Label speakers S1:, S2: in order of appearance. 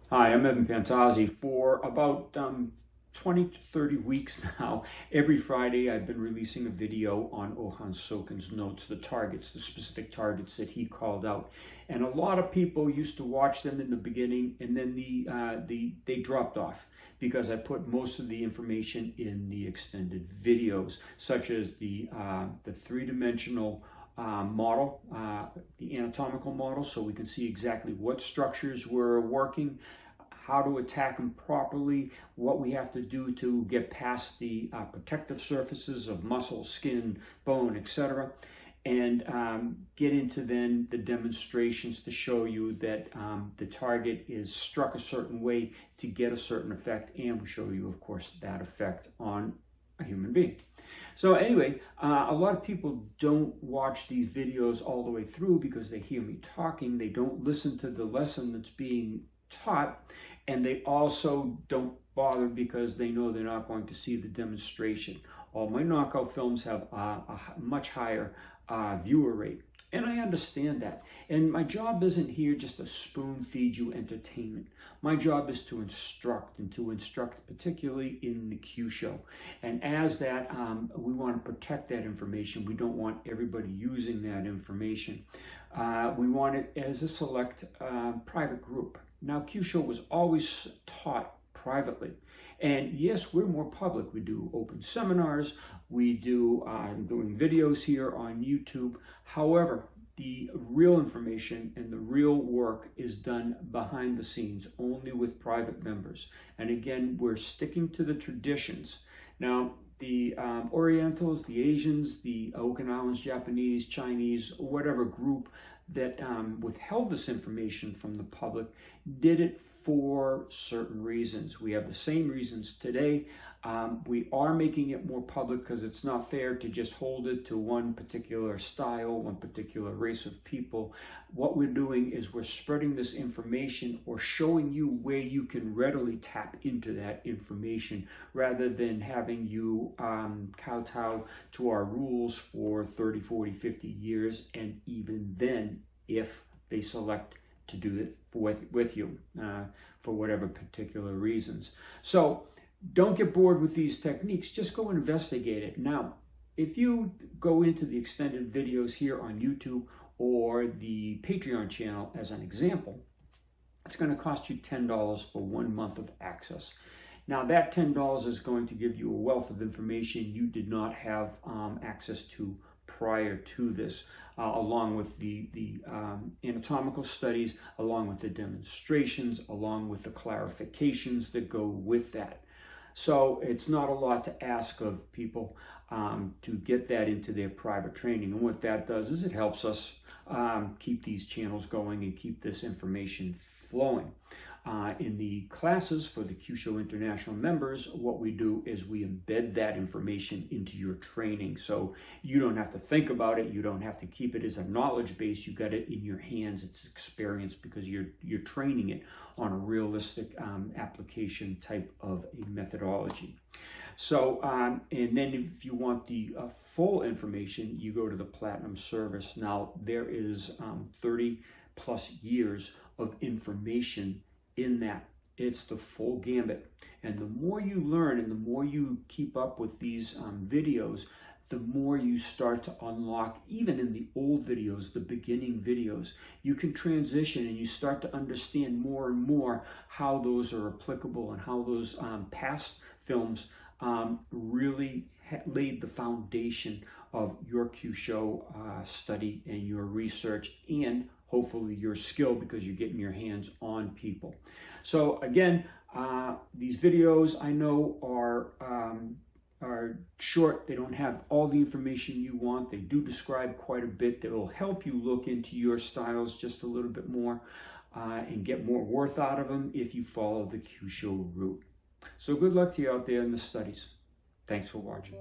S1: Hi, I'm Pantazi. For about 20 to 30 weeks now, every Friday I've been releasing a video on Ohan Soken's notes, the targets, the specific targets that he called out. And a lot of people used to watch them in the beginning, and then they dropped off because I put most of the information in the extended videos, such as the three-dimensional model, the anatomical model, so we can see exactly what structures we're working, how to attack them properly, what we have to do to get past the protective surfaces of muscle, skin, bone, etc. And get into then the demonstrations to show you that the target is struck a certain way to get a certain effect, and we show you, of course, that effect on a human being. So anyway, a lot of people don't watch these videos all the way through because they hear me talking. They don't listen to the lesson that's being taught, and they also don't bother because they know they're not going to see the demonstration. All my knockout films have a much higher viewer rate, and I understand that. And my job isn't here just to spoon feed you entertainment. My job is to instruct, and to instruct particularly in the Kyusho. And as that, we want to protect that information. We don't want everybody using that information. We want it as a select private group. Now, Kyusho was always taught privately. And yes, we're more public. We do open seminars. We do, I'm doing videos here on YouTube. However, the real information and the real work is done behind the scenes, only with private members. And again, we're sticking to the traditions. Now, the Orientals, the Asians, the Okinawans, Japanese, Chinese, whatever group that withheld this information from the public did it for certain reasons. We have the same reasons today. We are making it more public because it's not fair to just hold it to one particular style, one particular race of people. What we're doing is we're spreading this information or showing you where you can readily tap into that information rather than having you kowtow to our rules for 30, 40, 50 years, and even then, if they select to do it with you for whatever particular reasons. So don't get bored with these techniques, just go investigate it. Now, if you go into the extended videos here on YouTube or the Patreon channel as an example, it's going to cost you $10 for 1 month of access. Now that $10 is going to give you a wealth of information you did not have access to prior to this, along with the anatomical studies, along with the demonstrations, along with the clarifications that go with that. So it's not a lot to ask of people to get that into their private training. And what that does is it helps us keep these channels going and keep this information flowing. In the classes for the Kyusho International members, what we do is we embed that information into your training. So you don't have to think about it. You don't have to keep it as a knowledge base. You got it in your hands. It's experience because you're training it on a realistic application type of a methodology. So, and then if you want the full information, you go to the Platinum service. Now, there is 30 plus years of information in that. It's the full gambit. And the more you learn and the more you keep up with these videos, the more you start to unlock, even in the old videos, the beginning videos, you can transition and you start to understand more and more how those are applicable and how those past films really laid the foundation of your Kyusho study and your research, and hopefully your skill, because you're getting your hands on people. So again, these videos I know are short. They don't have all the information you want. They do describe quite a bit that will help you look into your styles just a little bit more. and get more worth out of them if you follow the Kyusho route. So good luck to you out there in the studies. Thanks for watching.